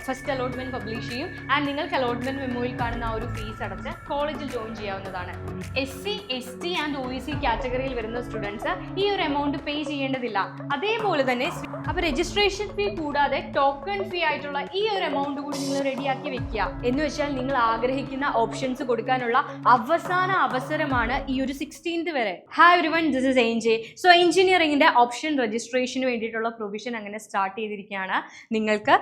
First allotment publish ചെയ്യും. And നിങ്ങൾക്ക് allotment മെമ്മോയിൽ കാണുന്ന ആ ഒരു ഫീസ് അടച്ച് കോളേജിൽ ജോയിൻ ചെയ്യാവുന്നതാണ്. SC, ST ആൻഡ് OEC കാറ്റഗറിയിൽ വരുന്ന സ്റ്റുഡൻസ് ഈ ഒരു എമൗണ്ട് പേ ചെയ്യേണ്ടതില്ല. അതേപോലെ തന്നെ അപ്പോൾ രജിസ്ട്രേഷൻ ഫീ കൂടാതെ ടോക്കൺ ഫീ ആയിട്ടുള്ള ഈ ഒരു എമൗണ്ട് കൂടി നിങ്ങൾ റെഡിയാക്കി വെക്കുക. എന്ന് വെച്ചാൽ നിങ്ങൾ ആഗ്രഹിക്കുന്ന ഓപ്ഷൻസ് കൊടുക്കാനുള്ള അവസാന അവസരമാണ് ഈ ഒരു 16th വരെ. Hi everyone, this is ANJ. So എഞ്ചിനീയറിംഗിന്റെ ഓപ്ഷൻ രജിസ്ട്രേഷന് വേണ്ടിയിട്ടുള്ള പ്രൊവിഷൻ അങ്ങനെ സ്റ്റാർട്ട് ചെയ്തിരിക്കുകയാണ്. നിങ്ങൾക്ക്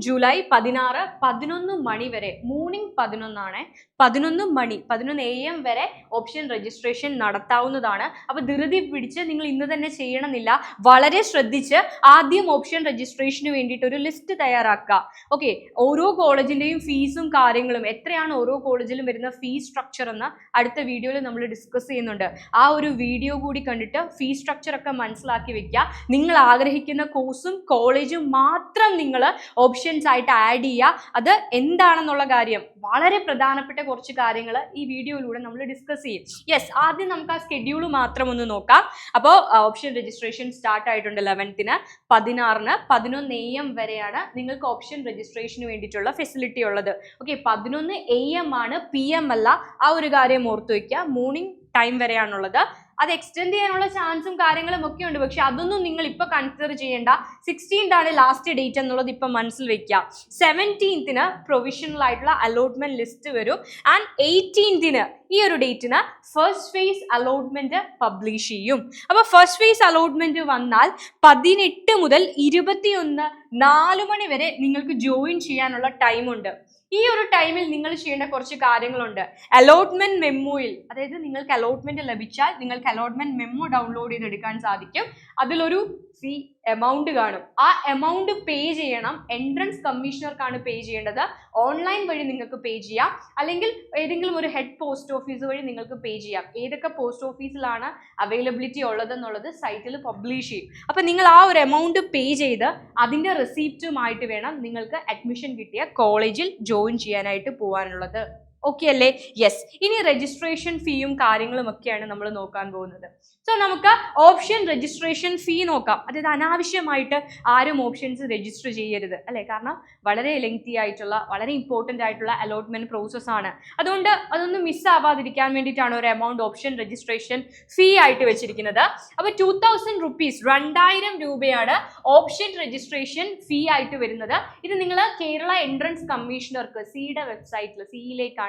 ജൂലൈ 16, 11 മണി വരെ, മോർണിംഗ് 11 ആണ്, 11 AM വരെ ഓപ്ഷൻ രജിസ്ട്രേഷൻ നടത്താവുന്നതാണ്. അപ്പോൾ ധൃതി പിടിച്ച് നിങ്ങൾ ഇന്ന് തന്നെ ചെയ്യണമെന്നില്ല. വളരെ ശ്രദ്ധിച്ച് ആദ്യം ഓപ്ഷൻ രജിസ്ട്രേഷന് വേണ്ടിയിട്ട് ഒരു ലിസ്റ്റ് തയ്യാറാക്കുക. ഓക്കെ, ഓരോ കോളേജിൻ്റെയും ഫീസും കാര്യങ്ങളും എത്രയാണ് ഓരോ കോളേജിലും വരുന്ന ഫീസ് സ്ട്രക്ചർ എന്ന് അടുത്ത വീഡിയോയിൽ നമ്മൾ ഡിസ്കസ് ചെയ്യുന്നുണ്ട്. ആ ഒരു വീഡിയോ കൂടി കണ്ടിട്ട് ഫീസ് സ്ട്രക്ചർ ഒക്കെ മനസ്സിലാക്കി വെക്കുക. നിങ്ങൾ ആഗ്രഹിക്കുന്ന കോഴ്സും കോളേജും മാത്രം നിങ്ങൾ ഓപ്ഷൻസ് ആയിട്ട് ആഡ് ചെയ്യുക. അത് എന്താണെന്നുള്ള കാര്യം, വളരെ പ്രധാനപ്പെട്ട കുറച്ച് കാര്യങ്ങൾ ഈ വീഡിയോയിലൂടെ നമ്മൾ ഡിസ്കസ് ചെയ്യും. യെസ്, ആദ്യം നമുക്ക് ആ സ്കെഡ്യൂൾ മാത്രം ഒന്ന് നോക്കാം. അപ്പോൾ ഓപ്ഷൻ രജിസ്ട്രേഷൻ സ്റ്റാർട്ട് ആയിട്ടുണ്ട് 11th, 16 11 AM വരെയാണ് നിങ്ങൾക്ക് ഓപ്ഷൻ രജിസ്ട്രേഷന് വേണ്ടിയിട്ടുള്ള ഫെസിലിറ്റി ഉള്ളത്. ഓക്കെ, 11 AM ആണ്, PM അല്ല. ആ ഒരു കാര്യം ഓർത്തു വയ്ക്കുക. മോർണിംഗ് ടൈം വരെയാണുള്ളത്. അത് എക്സ്റ്റെൻഡ് ചെയ്യാനുള്ള ചാൻസും കാര്യങ്ങളും ഒക്കെ ഉണ്ട്. പക്ഷെ അതൊന്നും നിങ്ങൾ ഇപ്പൊ കൺസിഡർ ചെയ്യേണ്ട. 16th ആണ് ലാസ്റ്റ് ഡേറ്റ് എന്നുള്ളത് ഇപ്പൊ മനസ്സിൽ വെക്കുക. 17th പ്രൊവിഷണൽ ആയിട്ടുള്ള അലോട്ട്മെന്റ് ലിസ്റ്റ് വരും. ആൻഡ് 18th ഈ ഒരു ഡേറ്റിന് ഫസ്റ്റ് ഫേസ് അലോട്ട്മെന്റ് പബ്ലിഷ് ചെയ്യും. അപ്പൊ ഫസ്റ്റ് ഫേസ് അലോട്ട്മെന്റ് വന്നാൽ 18 മുതൽ 21 4 മണി വരെ നിങ്ങൾക്ക് ജോയിൻ ചെയ്യാനുള്ള ടൈമുണ്ട്. ഈ ഒരു ടൈമിൽ നിങ്ങൾ ചെയ്യേണ്ട കുറച്ച് കാര്യങ്ങളുണ്ട്. അലോട്ട്മെന്റ് മെമ്മോയിൽ, അതായത് നിങ്ങൾക്ക് അലോട്ട്മെന്റ് ലഭിച്ചാൽ നിങ്ങൾക്ക് അലോട്ട്മെന്റ് മെമ്മോ ഡൗൺലോഡ് ചെയ്തെടുക്കാൻ സാധിക്കും. അതിലൊരു ഫീ എമൗണ്ട് കാണും. ആ എമൗണ്ട് പേ ചെയ്യണം. എൻട്രൻസ് കമ്മീഷണർക്കാണ് പേ ചെയ്യേണ്ടത്. ഓൺലൈൻ വഴി നിങ്ങൾക്ക് പേ ചെയ്യാം, അല്ലെങ്കിൽ ഏതെങ്കിലും ഒരു ഹെഡ് പോസ്റ്റ് ഓഫീസ് വഴി നിങ്ങൾക്ക് പേ ചെയ്യാം. ഏതൊക്കെ പോസ്റ്റ് ഓഫീസിലാണ് അവൈലബിലിറ്റി ഉള്ളതെന്നുള്ളത് സൈറ്റിൽ പബ്ലിഷ് ചെയ്യും. അപ്പം നിങ്ങൾ ആ ഒരു എമൗണ്ട് പേ ചെയ്ത് അതിൻ്റെ റെസിപ്റ്റുമായിട്ട് വേണം നിങ്ങൾക്ക് അഡ്മിഷൻ കിട്ടിയ കോളേജിൽ ജോയിൻ ചെയ്യാനായിട്ട് പോകാനുള്ളത്. ഓക്കെ അല്ലേ? യെസ്. ഇനി രജിസ്ട്രേഷൻ ഫീയും കാര്യങ്ങളും ഒക്കെയാണ് നമ്മൾ നോക്കാൻ പോകുന്നത്. സോ നമുക്ക് ഓപ്ഷൻ രജിസ്ട്രേഷൻ ഫീ നോക്കാം. അതായത് അനാവശ്യമായിട്ട് ആരും ഓപ്ഷൻസ് രജിസ്റ്റർ ചെയ്യരുത്, അല്ലേ? കാരണം വളരെ ലെങ്തി ആയിട്ടുള്ള, വളരെ ഇമ്പോർട്ടൻ്റ് ആയിട്ടുള്ള അലോട്ട്മെന്റ് പ്രോസസ്സാണ്. അതുകൊണ്ട് അതൊന്നും മിസ്സാവാതിരിക്കാൻ വേണ്ടിയിട്ടാണ് ഒരു എമൗണ്ട് ഓപ്ഷൻ രജിസ്ട്രേഷൻ ഫീ ആയിട്ട് വെച്ചിരിക്കുന്നത്. അപ്പോൾ 2000 rupees, 2000 രൂപയാണ് ഓപ്ഷൻ രജിസ്ട്രേഷൻ ഫീ ആയിട്ട് വരുന്നത്. ഇത് നിങ്ങൾ കേരള എൻട്രൻസ് കമ്മീഷണർക്ക് സിയുടെ വെബ്സൈറ്റിൽ, സിയിലേക്കാണ്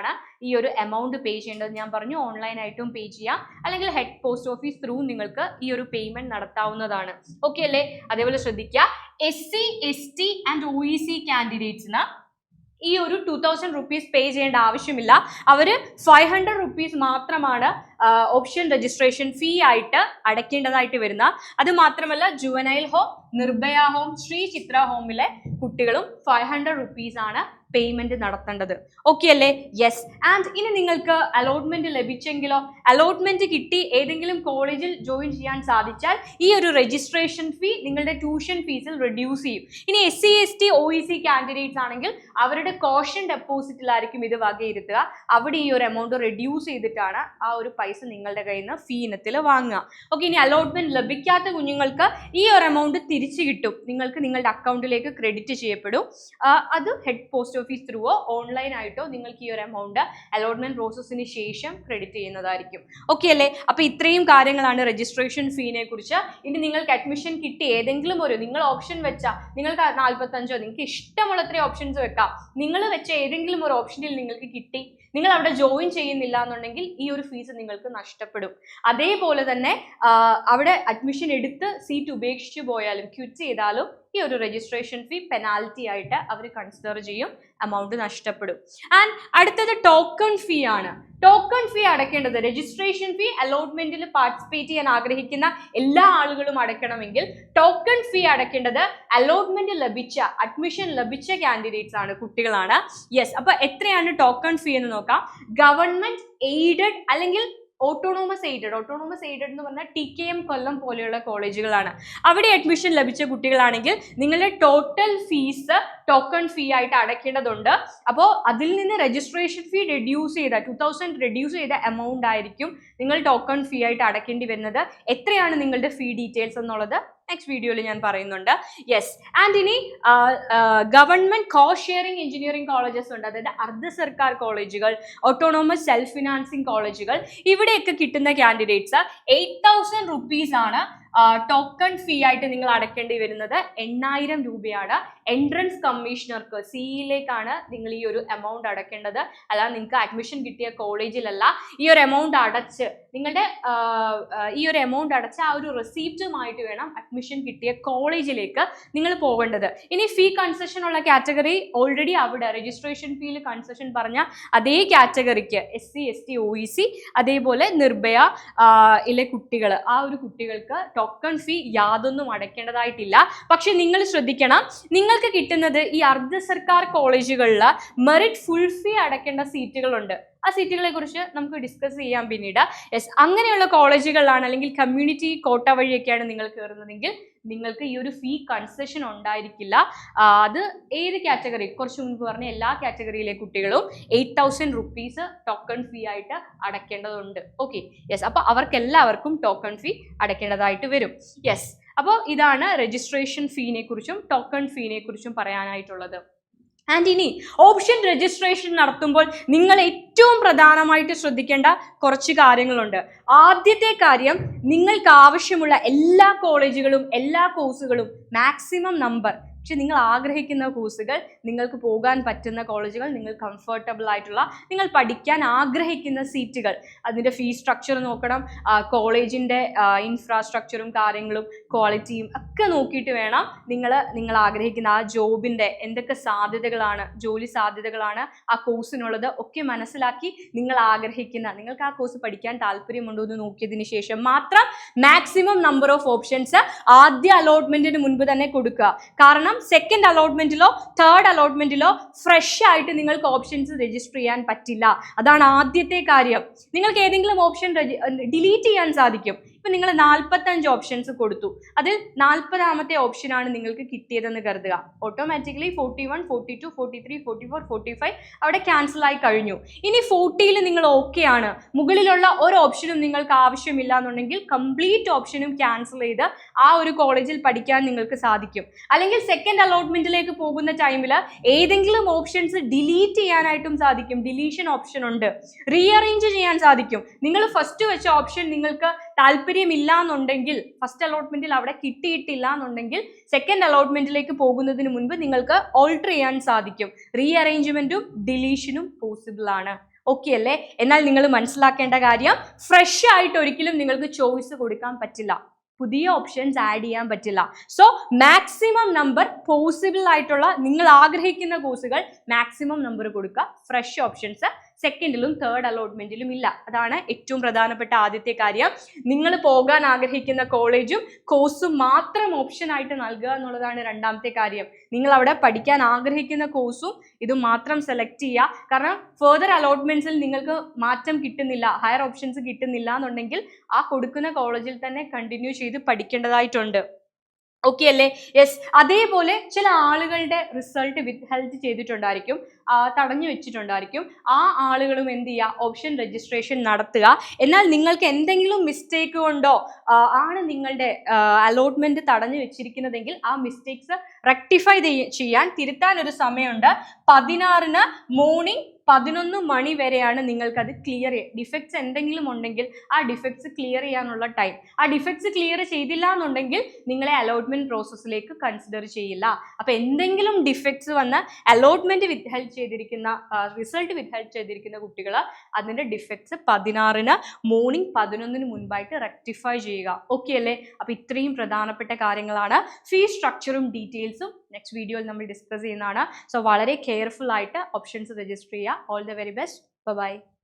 ഈ ഒരു എമൗണ്ട് പേ ചെയ്യേണ്ടത്. ഞാൻ പറഞ്ഞു, ഓൺലൈനായിട്ടും പേ ചെയ്യാം, അല്ലെങ്കിൽ ഹെഡ് പോസ്റ്റ് ഓഫീസ് ത്രൂ നിങ്ങൾക്ക് ഈ ഒരു പേയ്മെന്റ് നടത്താവുന്നതാണ്. ഓക്കെ അല്ലേ? അതേപോലെ ശ്രദ്ധിക്കുക, SC, ST ആൻഡ് OEC കാൻഡിഡേറ്റ്സിന് ഈ ഒരു 2000 rupees പേ ചെയ്യേണ്ട ആവശ്യമില്ല. അവർ 500 rupees മാത്രമാണ് ഓപ്ഷൻ രജിസ്ട്രേഷൻ ഫീ ആയിട്ട് അടയ്ക്കേണ്ടതായിട്ട് വരുന്ന. അത് മാത്രമല്ല, juvenile home, Nirbhaya home, Sree Chitra ഹോമിലെ കുട്ടികളും 500 rupees ആണ് പേയ്മെന്റ് നടത്തേണ്ടത്. ഓക്കെ അല്ലേ? യെസ്. ആൻഡ് ഇനി നിങ്ങൾക്ക് അലോട്ട്മെന്റ് ലഭിച്ചെങ്കിലോ, അലോട്ട്മെന്റ് കിട്ടി ഏതെങ്കിലും കോളേജിൽ ജോയിൻ ചെയ്യാൻ സാധിച്ചാൽ ഈ ഒരു രജിസ്ട്രേഷൻ ഫീ നിങ്ങളുടെ ട്യൂഷൻ ഫീസിൽ റെഡ്യൂസ് ചെയ്യും. ഇനി SC, ST, OEC കാൻഡിഡേറ്റ്സ് ആണെങ്കിൽ അവരുടെ കോഷൻ ഡെപ്പോസിറ്റിലായിരിക്കും ഇത് വകയിരുത്തുക. അവിടെ ഈ ഒരു എമൗണ്ട് റെഡ്യൂസ് ചെയ്തിട്ടാണ് ആ ഒരു പൈസ നിങ്ങളുടെ കയ്യിൽ നിന്ന് ഫീ ഇനത്തിൽ വാങ്ങുക. ഓക്കെ, ഇനി അലോട്ട്മെന്റ് ലഭിക്കാത്ത കുഞ്ഞുങ്ങൾക്ക് ഈ ഒരു എമൗണ്ട് തിരിച്ചു കിട്ടും. നിങ്ങൾക്ക് നിങ്ങളുടെ അക്കൗണ്ടിലേക്ക് ക്രെഡിറ്റ് ചെയ്യപ്പെടും. അത് ഹെഡ് പോസ്റ്റ് ഓഫീസ് ത്രൂവോ ഓൺലൈൻ ആയിട്ടോ നിങ്ങൾക്ക് ഈ ഒരു എമൗണ്ട് അലോട്ട്മെന്റ് പ്രോസസ്സിന് ശേഷം ക്രെഡിറ്റ് ചെയ്യുന്നതായിരിക്കും. ഓക്കെ അല്ലേ? അപ്പോൾ ഇത്രയും കാര്യങ്ങളാണ് രജിസ്ട്രേഷൻ ഫീനെ കുറിച്ച്. ഇനി നിങ്ങൾക്ക് അഡ്മിഷൻ കിട്ടി ഏതെങ്കിലും ഒരു, നിങ്ങൾ ഓപ്ഷൻ വെച്ചാൽ നിങ്ങൾക്ക് 45 നിങ്ങൾക്ക് ഇഷ്ടമുള്ള അത്രയും ഓപ്ഷൻസ് വെക്കാം. നിങ്ങൾ വെച്ച ഏതെങ്കിലും ഒരു ഓപ്ഷനിൽ നിങ്ങൾക്ക് കിട്ടി, നിങ്ങൾ അവിടെ ജോയിൻ ചെയ്യുന്നില്ല എന്നുണ്ടെങ്കിൽ ഈ ഒരു ഫീസ് നിങ്ങൾക്ക് നഷ്ടപ്പെടും. അതേപോലെ തന്നെ അവിടെ അഡ്മിഷൻ എടുത്ത് സീറ്റ് ഉപേക്ഷിച്ച് പോയാലും, ക്വിറ്റ് ചെയ്താലും ഈ ഒരു രജിസ്ട്രേഷൻ ഫീ പെനാൽറ്റി ആയിട്ട് അവർ കൺസിഡർ ചെയ്യും, എമൗണ്ട് നഷ്ടപ്പെടും. ആൻഡ് അടുത്തത് ടോക്കൺ ഫീ ആണ്. ടോക്കൺ ഫീ അടയ്ക്കേണ്ടത്, രജിസ്ട്രേഷൻ ഫീ അലോട്ട്മെന്റിൽ പാർട്ടിസിപ്പേറ്റ് ചെയ്യാൻ ആഗ്രഹിക്കുന്ന എല്ലാ ആളുകളും അടയ്ക്കണമെങ്കിൽ ടോക്കൺ ഫീ അടയ്ക്കേണ്ടത് അലോട്ട്മെന്റ് ലഭിച്ച, അഡ്മിഷൻ ലഭിച്ച കാൻഡിഡേറ്റ്സ് ആണ്, കുട്ടികളാണ്. യെസ്. അപ്പൊ എത്രയാണ് ടോക്കൺ ഫീ എന്ന് നോക്കാം. ഗവൺമെന്റ് എയ്ഡഡ് അല്ലെങ്കിൽ ഓട്ടോണോമസ് എയ്ഡഡ് എന്ന് പറഞ്ഞാൽ TKM കൊല്ലം പോലെയുള്ള കോളേജുകളാണ്. അവിടെ അഡ്മിഷൻ ലഭിച്ച കുട്ടികളാണെങ്കിൽ നിങ്ങളുടെ ടോട്ടൽ ഫീസ് ടോക്കൺ ഫീ ആയിട്ട് അടയ്ക്കേണ്ടതുണ്ട്. അപ്പോൾ അതിൽ നിന്ന് രജിസ്ട്രേഷൻ ഫീ റെഡ്യൂസ് ചെയ്ത 2000 റെഡ്യൂസ് ചെയ്ത എമൗണ്ട് ആയിരിക്കും നിങ്ങൾ ടോക്കൺ ഫീ ആയിട്ട് അടയ്ക്കേണ്ടി വരുന്നത്. എത്രയാണ് നിങ്ങളുടെ ഫീ ഡീറ്റെയിൽസ് എന്നുള്ളത് നെക്സ്റ്റ് വീഡിയോയിൽ ഞാൻ പറയുന്നുണ്ട്. യെസ്, ആൻഡ് ഇനി government cost sharing engineering colleges ഉണ്ട്, അതായത് അർദ്ധ സർക്കാർ കോളേജുകൾ, ഓട്ടോണോമസ് സെൽഫ് ഫിനാൻസിങ് കോളേജുകൾ. ഇവിടെയൊക്കെ കിട്ടുന്ന കാൻഡിഡേറ്റ്സ് 8000 റുപ്പീസ് ആണ് ടോക്കൺ ഫീ ആയിട്ട് നിങ്ങൾ അടയ്ക്കേണ്ടി വരുന്നത്. 8000 രൂപയാണ് എൻട്രൻസ് കമ്മീഷണർക്ക് സിഇയിലേക്കാണ് നിങ്ങൾ ഈ ഒരു എമൗണ്ട് അടയ്ക്കേണ്ടത്. അല്ലാതെ നിങ്ങൾക്ക് അഡ്മിഷൻ കിട്ടിയ കോളേജിലല്ല. ഈ ഒരു എമൗണ്ട് അടച്ച് നിങ്ങളുടെ ഈ ഒരു എമൗണ്ട് അടച്ച് ആ ഒരു റെസീപ്റ്റുമായിട്ട് വേണം അഡ്മിഷൻ കിട്ടിയ കോളേജിലേക്ക് നിങ്ങൾ പോകേണ്ടത്. ഇനി ഫീ കൺസെഷൻ ഉള്ള കാറ്റഗറി ഓൾറെഡി അവിടെ രജിസ്ട്രേഷൻ ഫീയിൽ കൺസെഷൻ പറഞ്ഞ അതേ കാറ്റഗറിക്ക് SC ST OEC അതേപോലെ നിർഭയ ഇലെ കുട്ടികൾ, ആ ഒരു കുട്ടികൾക്ക് ടോക്കൺ ഫീ യാതൊന്നും അടയ്ക്കേണ്ടതായിട്ടില്ല. പക്ഷെ നിങ്ങൾ ശ്രദ്ധിക്കണം, നിങ്ങൾക്ക് കിട്ടുന്നത് ഈ അർദ്ധ സർക്കാർ കോളേജുകളിൽ മെറിറ്റ് ഫുൾ ഫീ അടയ്ക്കേണ്ട സീറ്റുകളുണ്ട്. ആ സീറ്റുകളെ കുറിച്ച് നമുക്ക് ഡിസ്കസ് ചെയ്യാം പിന്നീട്. യെസ്, അങ്ങനെയുള്ള കോളേജുകളിലാണ് അല്ലെങ്കിൽ കമ്മ്യൂണിറ്റി കോട്ട വഴിയൊക്കെയാണ് നിങ്ങൾ കയറുന്നതെങ്കിൽ നിങ്ങൾക്ക് ഈ ഒരു ഫീ കൺസെഷൻ ഉണ്ടായിരിക്കില്ല. അത് ഏത് കാറ്റഗറി, കുറച്ച് മുൻപ് പറഞ്ഞ എല്ലാ കാറ്റഗറിയിലെ കുട്ടികളും 8000 റുപ്പീസ് ടോക്കൺ ഫീ ആയിട്ട് അടയ്ക്കേണ്ടതുണ്ട്. ഓക്കെ, യെസ്, അപ്പോൾ അവർക്കെല്ലാവർക്കും ടോക്കൺ ഫീ അടയ്ക്കേണ്ടതായിട്ട് വരും. യെസ്, അപ്പോൾ ഇതാണ് രജിസ്ട്രേഷൻ ഫീനെ കുറിച്ചും ടോക്കൺ ഫീനെ കുറിച്ചും പറയാനായിട്ടുള്ളത്. ആൻഡ് ഇനി ഓപ്ഷൻ രജിസ്ട്രേഷൻ നടത്തുമ്പോൾ നിങ്ങൾ ഏറ്റവും പ്രധാനമായിട്ട് ശ്രദ്ധിക്കേണ്ട കുറച്ച് കാര്യങ്ങളുണ്ട്. ആദ്യത്തെ കാര്യം, നിങ്ങൾക്ക് ആവശ്യമുള്ള എല്ലാ കോളേജുകളും എല്ലാ കോഴ്സുകളും മാക്സിമം നമ്പർ, പക്ഷെ നിങ്ങൾ ആഗ്രഹിക്കുന്ന കോഴ്സുകൾ, നിങ്ങൾക്ക് പോകാൻ പറ്റുന്ന കോളേജുകൾ, നിങ്ങൾ കംഫർട്ടബിൾ ആയിട്ടുള്ള, നിങ്ങൾ പഠിക്കാൻ ആഗ്രഹിക്കുന്ന സീറ്റുകൾ, അതിൻ്റെ ഫീ സ്ട്രക്ചർ നോക്കണം, കോളേജിൻ്റെ ഇൻഫ്രാസ്ട്രക്ചറും കാര്യങ്ങളും ക്വാളിറ്റിയും ഒക്കെ നോക്കിയിട്ട് വേണം നിങ്ങൾ ആഗ്രഹിക്കുന്ന ആ ജോബിൻ്റെ എന്തൊക്കെ സാധ്യതകളാണ്, ജോലി സാധ്യതകളാണ് ആ കോഴ്സിനുള്ളത് ഒക്കെ മനസ്സിലാക്കി നിങ്ങൾക്ക് ആ കോഴ്സ് പഠിക്കാൻ താല്പര്യമുണ്ടോ എന്ന് നോക്കിയതിന് ശേഷം മാത്രം മാക്സിമം നമ്പർ ഓഫ് ഓപ്ഷൻസ് ആദ്യ അലോട്ട്മെന്റിന് മുൻപ് തന്നെ കൊടുക്കുക. കാരണം സെക്കൻഡ് അലോട്ട്മെന്റിലോ തേർഡ് അലോട്ട്മെന്റിലോ ഫ്രഷ് ആയിട്ട് നിങ്ങൾക്ക് ഓപ്ഷൻസ് രജിസ്റ്റർ ചെയ്യാൻ പറ്റില്ല. അതാണ് ആദ്യത്തെ കാര്യം. നിങ്ങൾക്ക് ഏതെങ്കിലും ഓപ്ഷൻ ഡിലീറ്റ് ചെയ്യാൻ സാധിക്കും. ഇപ്പം നിങ്ങൾ 45 ഓപ്ഷൻസ് കൊടുത്തു, അതിൽ 40ാമത്തെ ഓപ്ഷനാണ് നിങ്ങൾക്ക് കിട്ടിയതെന്ന് കരുതുക. ഓട്ടോമാറ്റിക്കലി 41, 42, 43, 44, 45 അവിടെ ക്യാൻസൽ ആയി കഴിഞ്ഞു. ഇനി 40ൽ നിങ്ങൾ ഓക്കെ ആണ്, മുകളിലുള്ള ഒരു ഓപ്ഷനും നിങ്ങൾക്ക് ആവശ്യമില്ല എന്നുണ്ടെങ്കിൽ കംപ്ലീറ്റ് ഓപ്ഷനും ക്യാൻസൽ ചെയ്ത് ആ ഒരു കോളേജിൽ പഠിക്കാൻ നിങ്ങൾക്ക് സാധിക്കും. അല്ലെങ്കിൽ സെക്കൻഡ് അലോട്ട്മെന്റിലേക്ക് പോകുന്ന ടൈമിൽ ഏതെങ്കിലും ഓപ്ഷൻസ് ഡിലീറ്റ് ചെയ്യാനായിട്ടും സാധിക്കും. ഡിലീഷൻ ഓപ്ഷൻ ഉണ്ട്, റീഅറേഞ്ച് ചെയ്യാൻ സാധിക്കും. നിങ്ങൾ ഫസ്റ്റ് വെച്ച ഓപ്ഷൻ നിങ്ങൾക്ക് താല്പര്യമില്ല എന്നുണ്ടെങ്കിൽ, ഫസ്റ്റ് അലോട്ട്മെന്റിൽ അവിടെ കിട്ടിയിട്ടില്ല എന്നുണ്ടെങ്കിൽ സെക്കൻഡ് അലോട്ട്മെന്റിലേക്ക് പോകുന്നതിന് മുൻപ് നിങ്ങൾക്ക് ഓൾട്ടർ ചെയ്യാൻ സാധിക്കും. റീഅറേഞ്ച്മെന്റും ഡിലീഷനും പോസിബിൾ ആണ്. ഓക്കെ അല്ലേ? എന്നാൽ നിങ്ങൾ മനസ്സിലാക്കേണ്ട കാര്യം, ഫ്രഷ് ആയിട്ട് ഒരിക്കലും നിങ്ങൾക്ക് ചോയ്സ് കൊടുക്കാൻ പറ്റില്ല, പുതിയ ഓപ്ഷൻസ് ആഡ് ചെയ്യാൻ പറ്റില്ല. സോ മാക്സിമം നമ്പർ പോസിബിൾ ആയിട്ടുള്ള നിങ്ങൾ ആഗ്രഹിക്കുന്ന കോഴ്സുകൾ മാക്സിമം നമ്പർ കൊടുക്കുക. ഫ്രഷ് ഓപ്ഷൻസ് സെക്കൻഡിലും തേർഡ് അലോട്ട്മെന്റിലും ഇല്ല. അതാണ് ഏറ്റവും പ്രധാനപ്പെട്ട ആദ്യത്തെ കാര്യം. നിങ്ങൾ പോകാൻ ആഗ്രഹിക്കുന്ന കോളേജും കോഴ്സും മാത്രം ഓപ്ഷൻ ആയിട്ട് നൽകുക എന്നുള്ളതാണ് രണ്ടാമത്തെ കാര്യം. നിങ്ങൾ അവിടെ പഠിക്കാൻ ആഗ്രഹിക്കുന്ന കോഴ്സും ഇതും മാത്രം സെലക്ട് ചെയ്യുക. കാരണം ഫെർദർ അലോട്ട്മെന്റ്സിൽ നിങ്ങൾക്ക് മാറ്റം കിട്ടുന്നില്ല, ഹയർ ഓപ്ഷൻസ് കിട്ടുന്നില്ല എന്നുണ്ടെങ്കിൽ ആ കൊടുക്കുന്ന കോളേജിൽ തന്നെ കണ്ടിന്യൂ ചെയ്ത് പഠിക്കേണ്ടതായിട്ടുണ്ട്. ഓക്കെ അല്ലേ? യെസ്, അതേപോലെ ചില ആളുകളുടെ റിസൾട്ട് വിത്ത്ഹെൽഡ് ചെയ്തിട്ടുണ്ടായിരിക്കും, തടഞ്ഞു വെച്ചിട്ടുണ്ടായിരിക്കും. ആ ആളുകളും എന്ത് ചെയ്യുക, ഓപ്ഷൻ രജിസ്ട്രേഷൻ നടത്തുക. എന്നാൽ നിങ്ങൾക്ക് എന്തെങ്കിലും മിസ്റ്റേക്ക് കൊണ്ടോ ആണ് നിങ്ങളുടെ അലോട്ട്മെന്റ് തടഞ്ഞു വെച്ചിരിക്കുന്നതെങ്കിൽ ആ മിസ്റ്റേക്സ് റെക്ടിഫൈ ചെയ്യാൻ, തിരുത്താൻ ഒരു സമയമുണ്ട്. 16-ന് മോർണിംഗ് 11 മണി വരെയാണ് നിങ്ങൾക്കത് ക്ലിയർ ചെയ്യുക. ഡിഫക്ട്സ് എന്തെങ്കിലും ഉണ്ടെങ്കിൽ ആ ഡിഫക്ട്സ് ക്ലിയർ ചെയ്യാനുള്ള ടൈം. ആ ഡിഫക്ട്സ് ക്ലിയർ ചെയ്തില്ല എന്നുണ്ടെങ്കിൽ നിങ്ങളെ അലോട്ട്മെന്റ് പ്രോസസ്സിലേക്ക് കൺസിഡർ ചെയ്യില്ല. അപ്പോൾ എന്തെങ്കിലും ഡിഫക്ട്സ് വന്ന് അലോട്ട്മെന്റ് വിത്ത്ഹെൽഡ് ചെയ്തിരിക്കുന്ന, റിസൾട്ട് വിത്ത്ഹെൽഡ് ചെയ്തിരിക്കുന്ന കുട്ടികൾ അതിൻ്റെ ഡിഫക്ട്സ് 16-ന് മോർണിംഗ് 11-ന് മുൻപായിട്ട് റെക്ടിഫൈ ചെയ്യുക. ഓക്കെ അല്ലേ? അപ്പോൾ ഇത്രയും പ്രധാനപ്പെട്ട കാര്യങ്ങളാണ്. ഫീ സ്ട്രക്ചറും ഡീറ്റെയിൽസും നെക്സ്റ്റ് വീഡിയോയിൽ നമ്മൾ ഡിസ്കസ് ചെയ്യുന്നതാണ്. സോ വളരെ കെയർഫുൾ ആയിട്ട് ഓപ്ഷൻസ് രജിസ്റ്റർ ചെയ്യുക. All the very best. Bye bye.